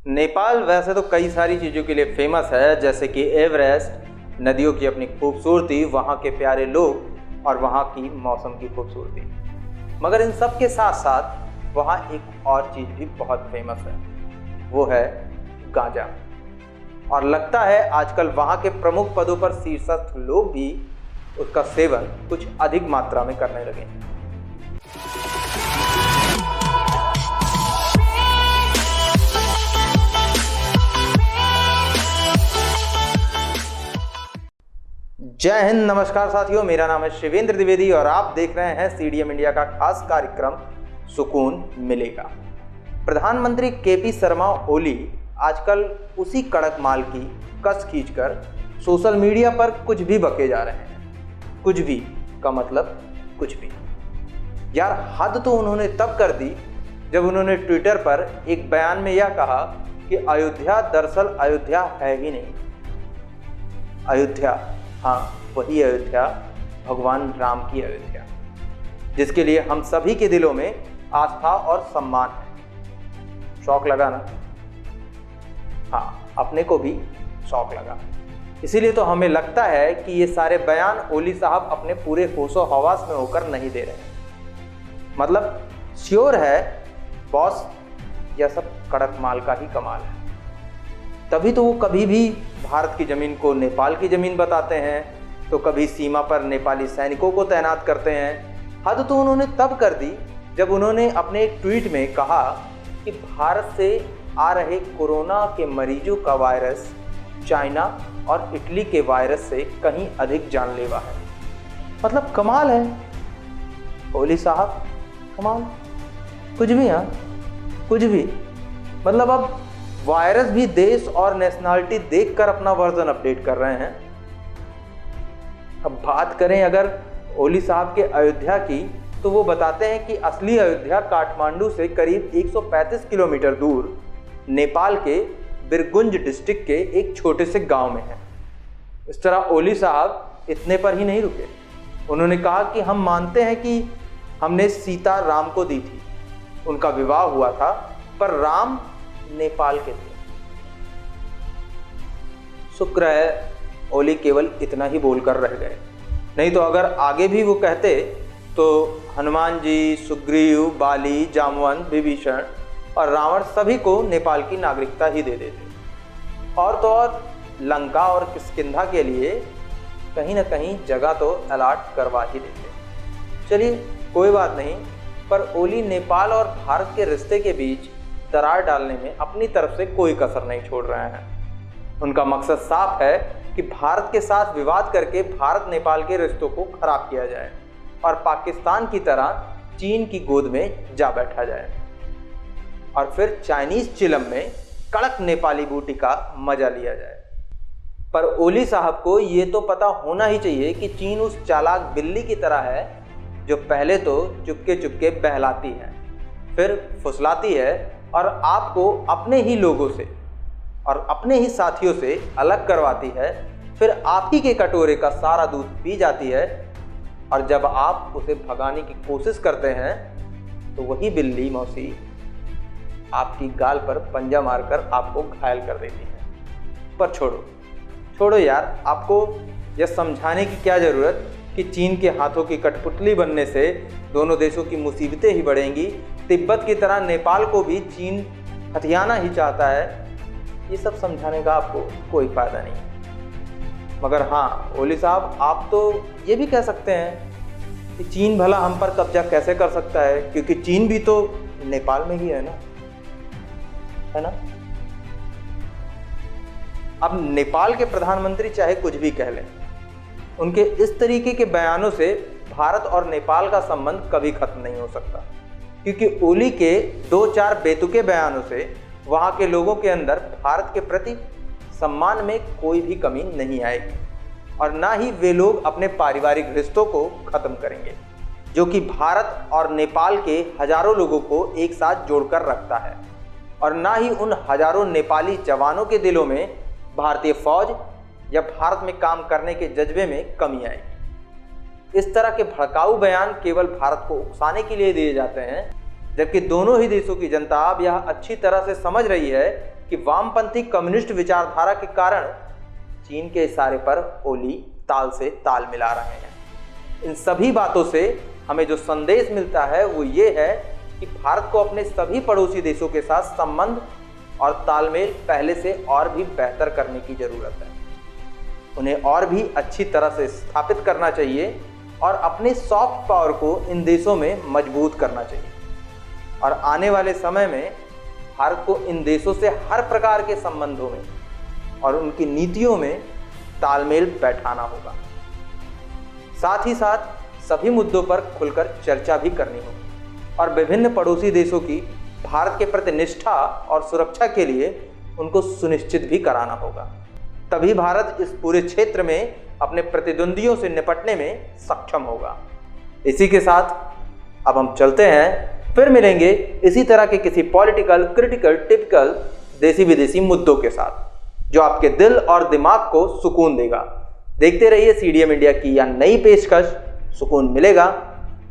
नेपाल वैसे तो कई सारी चीज़ों के लिए फेमस है, जैसे कि एवरेस्ट, नदियों की अपनी खूबसूरती, वहाँ के प्यारे लोग और वहाँ की मौसम की खूबसूरती। मगर इन सब के साथ साथ वहाँ एक और चीज़ भी बहुत फेमस है, वो है गांजा। और लगता है आजकल वहाँ के प्रमुख पदों पर शीर्षस्थ लोग भी उसका सेवन कुछ अधिक मात्रा में करने लगे हैं। जय हिंद, नमस्कार साथियों, मेरा नाम है शिवेंद्र द्विवेदी और आप देख रहे हैं सीडीएम इंडिया का खास कार्यक्रम सुकून मिलेगा। प्रधानमंत्री केपी शर्मा ओली आजकल उसी कड़क माल की कस खींचकर सोशल मीडिया पर कुछ भी बके जा रहे हैं। कुछ भी का मतलब कुछ भी। यार, हद तो उन्होंने तब कर दी जब उन्होंने ट्विटर पर एक बयान में यह कहा कि अयोध्या दरअसल अयोध्या है ही नहीं। अयोध्या, हाँ, वही अयोध्या, भगवान राम की अयोध्या, जिसके लिए हम सभी के दिलों में आस्था और सम्मान है। शौक लगा ना? हाँ, अपने को भी शौक लगा। इसीलिए तो हमें लगता है कि ये सारे बयान ओली साहब अपने पूरे होशो हवास में होकर नहीं दे रहे हैं। मतलब श्योर है बॉस, यह सब कड़क माल का ही कमाल है। तभी तो वो कभी भी भारत की ज़मीन को नेपाल की ज़मीन बताते हैं, तो कभी सीमा पर नेपाली सैनिकों को तैनात करते हैं। हद तो उन्होंने तब कर दी जब उन्होंने अपने एक ट्वीट में कहा कि भारत से आ रहे कोरोना के मरीजों का वायरस चाइना और इटली के वायरस से कहीं अधिक जानलेवा है। मतलब कमाल है ओली साहब, कमाल। कुछ भी, हाँ, कुछ भी। मतलब अब वायरस भी देश और नेशनलिटी देखकर अपना वर्जन अपडेट कर रहे हैं। अब बात करें अगर ओली साहब के अयोध्या की, तो वो बताते हैं कि असली अयोध्या काठमांडू से करीब 135 किलोमीटर दूर नेपाल के बिरगुंज डिस्ट्रिक्ट के एक छोटे से गांव में है। इस तरह ओली साहब इतने पर ही नहीं रुके। उन्होंने कहा कि हम मानते हैं कि हमने सीता राम को दी थी, उनका विवाह हुआ था, पर राम नेपाल के थे। शुक्र है ओली केवल इतना ही बोलकर रह गए, नहीं तो अगर आगे भी वो कहते तो हनुमान जी, सुग्रीव, बाली, जामवंत, विभीषण और रावण सभी को नेपाल की नागरिकता ही दे देते। और तो और लंका और किष्किंधा के लिए कहीं ना कहीं जगह तो अलॉट करवा ही देते। चलिए कोई बात नहीं, पर ओली नेपाल और भारत के रिश्ते के बीच दरार डालने में अपनी तरफ से कोई कसर नहीं छोड़ रहे हैं। उनका मकसद साफ है कि भारत के साथ विवाद करके भारत नेपाल के रिश्तों को खराब किया जाए और पाकिस्तान की तरह चीन की गोद में जा बैठा जाए और फिर चाइनीज चिलम में कड़क नेपाली बूटी का मजा लिया जाए। पर ओली साहब को ये तो पता होना ही चाहिए कि चीन उस चालाक बिल्ली की तरह है जो पहले तो चुपके चुपके बहलाती है, फिर फुसलाती है और आपको अपने ही लोगों से और अपने ही साथियों से अलग करवाती है, फिर आप ही के कटोरे का सारा दूध पी जाती है और जब आप उसे भगाने की कोशिश करते हैं तो वही बिल्ली मौसी आपकी गाल पर पंजा मारकर आपको घायल कर देती है। पर छोड़ो यार, आपको यह समझाने की क्या ज़रूरत कि चीन के हाथों की कठपुतली बनने से दोनों देशों की मुसीबतें ही बढ़ेंगी। तिब्बत की तरह नेपाल को भी चीन हथियाना ही चाहता है। ये सब समझाने का आपको कोई फ़ायदा नहीं। मगर हाँ ओली साहब, आप तो ये भी कह सकते हैं कि चीन भला हम पर कब्जा कैसे कर सकता है, क्योंकि चीन भी तो नेपाल में ही है ना, है ना। अब नेपाल के प्रधानमंत्री चाहे कुछ भी कह लें, उनके इस तरीके के बयानों से भारत और नेपाल का संबंध कभी खत्म नहीं हो सकता, क्योंकि ओली के 2-4 बेतुके बयानों से वहाँ के लोगों के अंदर भारत के प्रति सम्मान में कोई भी कमी नहीं आएगी और ना ही वे लोग अपने पारिवारिक रिश्तों को खत्म करेंगे, जो कि भारत और नेपाल के हजारों लोगों को एक साथ जोड़कर रखता है, और ना ही उन हजारों नेपाली जवानों के दिलों में भारतीय फौज या भारत में काम करने के जज्बे में कमी आएगी। इस तरह के भड़काऊ बयान केवल भारत को उकसाने के लिए दिए जाते हैं, जबकि दोनों ही देशों की जनता अब यह अच्छी तरह से समझ रही है कि वामपंथी कम्युनिस्ट विचारधारा के कारण चीन के इशारे पर ओली ताल से ताल मिला रहे हैं। इन सभी बातों से हमें जो संदेश मिलता है वो ये है कि भारत को अपने सभी पड़ोसी देशों के साथ संबंध और तालमेल पहले से और भी बेहतर करने की जरूरत है। उन्हें और भी अच्छी तरह से स्थापित करना चाहिए और अपने सॉफ्ट पावर को इन देशों में मजबूत करना चाहिए। और आने वाले समय में भारत को इन देशों से हर प्रकार के संबंधों में और उनकी नीतियों में तालमेल बैठाना होगा। साथ ही साथ सभी मुद्दों पर खुलकर चर्चा भी करनी होगी और विभिन्न पड़ोसी देशों की भारत के प्रति निष्ठा और सुरक्षा के लिए उनको सुनिश्चित भी कराना होगा। तभी भारत इस पूरे क्षेत्र में अपने प्रतिद्वंदियों से निपटने में सक्षम होगा। इसी के साथ अब हम चलते हैं, फिर मिलेंगे इसी तरह के किसी पॉलिटिकल, क्रिटिकल, टिपिकल देसी विदेशी मुद्दों के साथ जो आपके दिल और दिमाग को सुकून देगा। देखते रहिए CDM इंडिया की यह नई पेशकश, सुकून मिलेगा।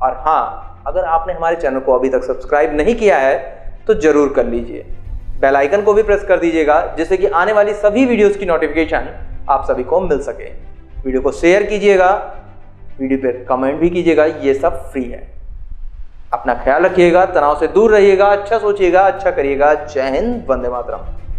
और हाँ, अगर आपने हमारे चैनल को अभी तक सब्सक्राइब नहीं किया है तो जरूर कर लीजिए। बेल आइकन को भी प्रेस कर दीजिएगा जिससे कि आने वाली सभी वीडियोस की नोटिफिकेशन आप सभी को मिल सके। वीडियो को शेयर कीजिएगा, वीडियो पर कमेंट भी कीजिएगा, ये सब फ्री है। अपना ख्याल रखिएगा, तनाव से दूर रहिएगा, अच्छा सोचिएगा, अच्छा करिएगा। जय हिंद, वंदे मातरम।